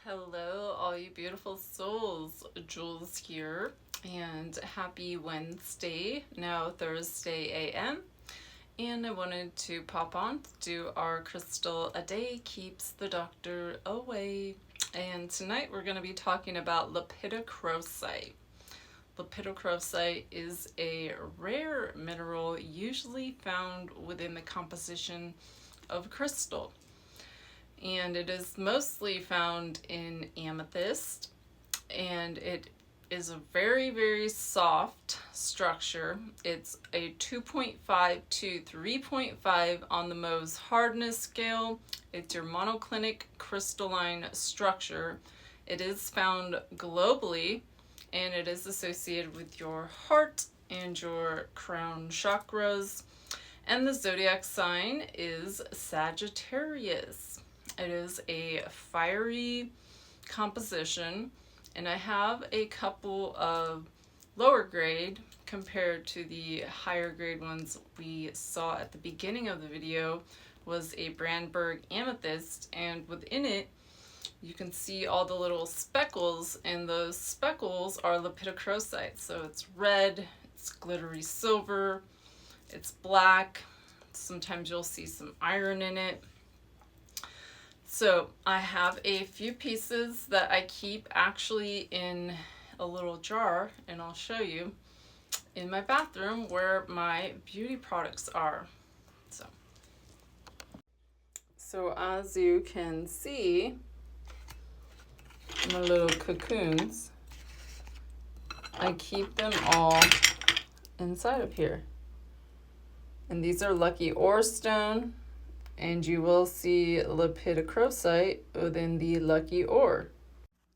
Hello, all you beautiful souls. Jules here, and happy Wednesday, now Thursday AM. And I wanted to pop on to do our crystal a day keeps the doctor away. And tonight we're going to be talking about lepidocrocite. Lepidocrocite is a rare mineral usually found within the composition of crystal. And it is mostly found in amethyst, and it is a very soft structure. It's a 2.5 to 3.5 on the Mohs hardness scale. It's your monoclinic crystalline structure. It is found globally, and it is associated with your heart and your crown chakras. And the zodiac sign is Sagittarius. It is a fiery composition, and I have a couple of lower grade compared to the higher grade ones we saw at the beginning of the video. Was a Brandberg amethyst, and within it you can see all the little speckles, and those speckles are lepidocrocite. So it's red, it's glittery silver, it's black, sometimes you'll see some iron in it. So I have a few pieces that I keep actually in a little jar, and I'll show you in my bathroom where my beauty products are. So as you can see, my little cocoons, I keep them all inside of here. And these are lucky ore stone. And you will see lepidocrocite within the lucky ore.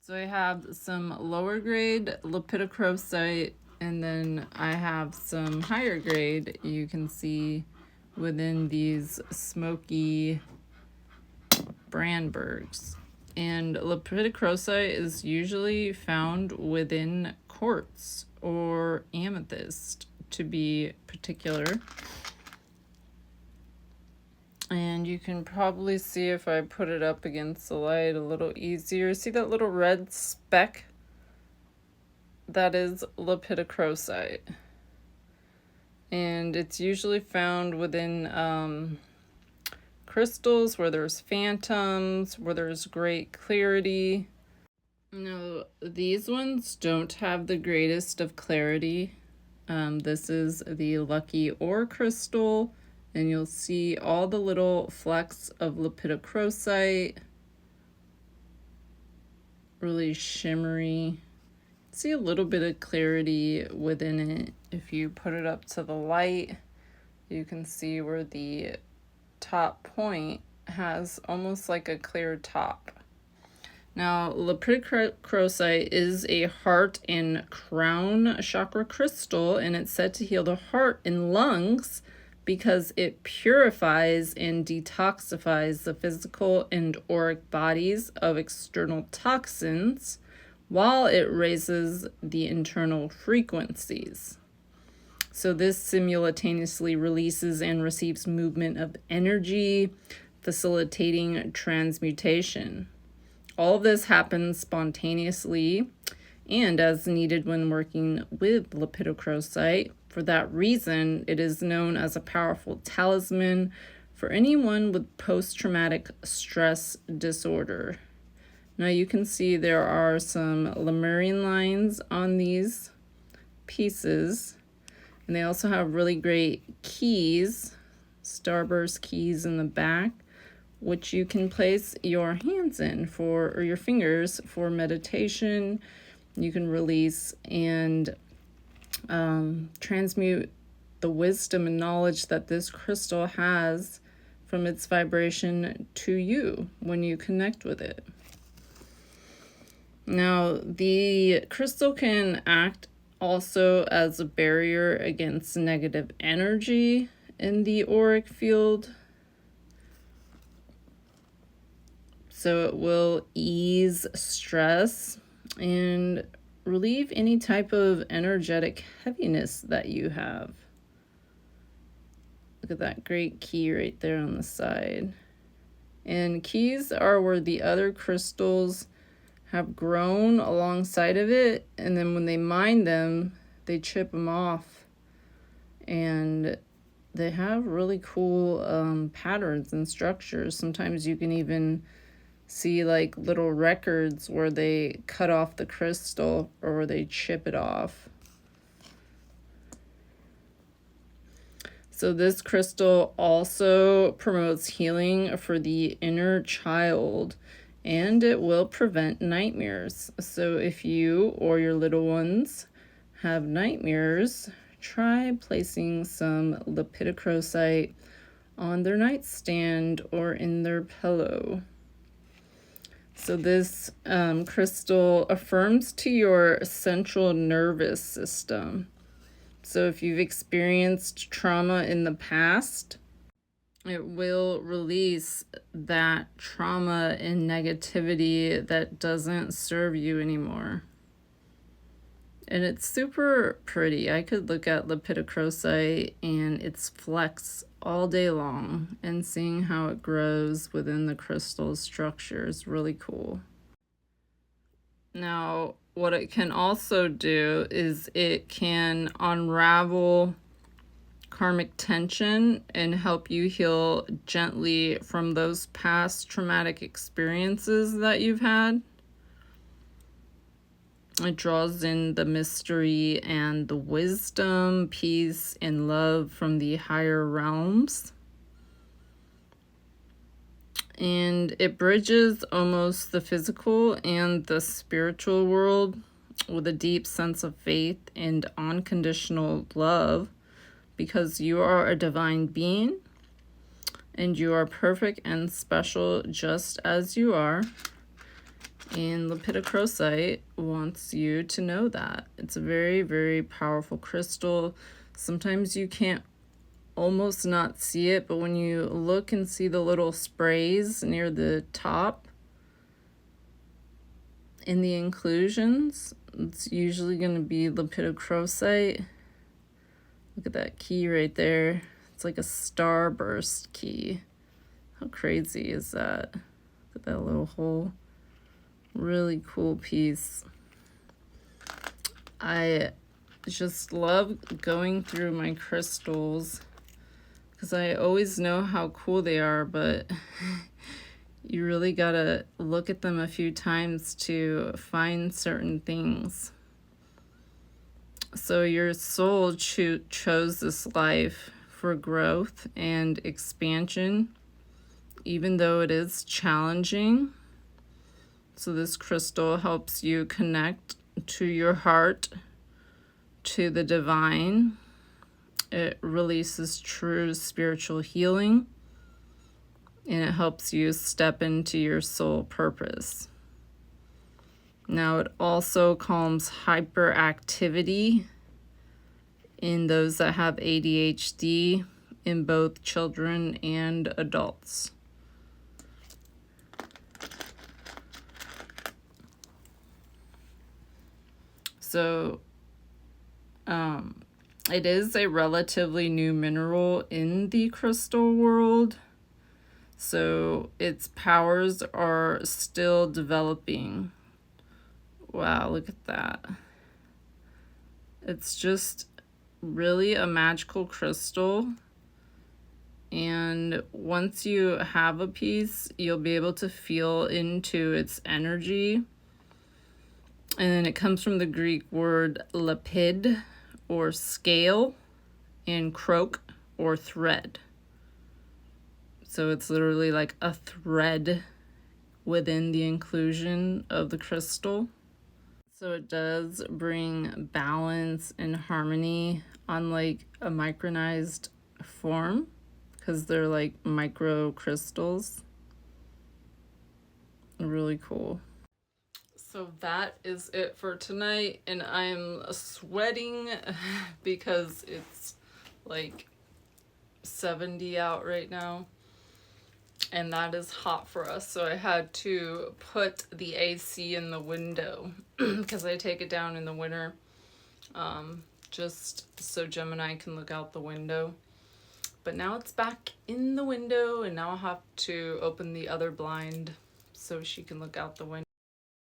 So I have some lower grade lepidocrocite, and then I have some higher grade you can see within these smoky Brandbergs. And lepidocrocite is usually found within quartz or amethyst, to be particular. And you can probably see if I put it up against the light a little easier. See that little red speck? That is lepidocrocite. And it's usually found within crystals where there's phantoms, where there's great clarity. No, these ones don't have the greatest of clarity. This is the lucky ore crystal. And you'll see all the little flecks of lepidocrocite, really shimmery. See a little bit of clarity within it. If you put it up to the light, you can see where the top point has almost like a clear top. Now, lepidocrocite is a heart and crown chakra crystal, and it's said to heal the heart and lungs because it purifies and detoxifies the physical and auric bodies of external toxins, while it raises the internal frequencies. So this simultaneously releases and receives movement of energy, facilitating transmutation. All of this happens spontaneously and as needed when working with lepidocrocite. For that reason, it is known as a powerful talisman for anyone with post-traumatic stress disorder. Now you can see there are some Lemurian lines on these pieces, and they also have really great keys, starburst keys in the back, which you can place your hands in for, or your fingers for meditation. You can release and transmute the wisdom and knowledge that this crystal has from its vibration to you when you connect with it. Now, the crystal can act also as a barrier against negative energy in the auric field. So it will ease stress and relieve any type of energetic heaviness that you have. Look at that great key right there on the side. And keys are where the other crystals have grown alongside of it, and then when they mine them, they chip them off, and they have really cool patterns and structures. Sometimes you can even see like little records where they cut off the crystal or they chip it off. So this crystal also promotes healing for the inner child, and it will prevent nightmares. So if you or your little ones have nightmares, try placing some lepidocrocite on their nightstand or in their pillow. So this crystal affirms to your central nervous system. So if you've experienced trauma in the past, it will release that trauma and negativity that doesn't serve you anymore. And it's super pretty. I could look at lepidocrocite and its flecks all day long, and seeing how it grows within the crystal structure is really cool. Now, what it can also do is it can unravel karmic tension and help you heal gently from those past traumatic experiences that you've had. It draws in the mystery and the wisdom, peace, and love from the higher realms. And it bridges almost the physical and the spiritual world with a deep sense of faith and unconditional love, because you are a divine being and you are perfect and special just as you are. And lepidocrocite wants you to know that. It's a very, very powerful crystal. Sometimes you can't almost not see it, but when you look and see the little sprays near the top in the inclusions, it's usually going to be lepidocrocite. Look at that key right there. It's like a starburst key. How crazy is that? Look at that little hole. Really cool piece. I just love going through my crystals because I always know how cool they are, but you really gotta look at them a few times to find certain things. So your soul chose this life for growth and expansion, even though it is challenging. So this crystal helps you connect to your heart, to the divine. It releases true spiritual healing, and it helps you step into your soul purpose. Now, it also calms hyperactivity in those that have ADHD in both children and adults. So, it is a relatively new mineral in the crystal world, so its powers are still developing. Wow, look at that. It's just really a magical crystal, and once you have a piece, you'll be able to feel into its energy. And then it comes from the Greek word lepid, or scale, and croak, or thread. So it's literally like a thread within the inclusion of the crystal. So it does bring balance and harmony on like a micronized form, because they're like micro crystals. Really cool. So that is it for tonight, and I'm sweating because it's like 70 out right now, and that is hot for us. So I had to put the AC in the window because I take it down in the winter, just so Gemini can look out the window. But now it's back in the window, and now I'll have to open the other blind so she can look out the window.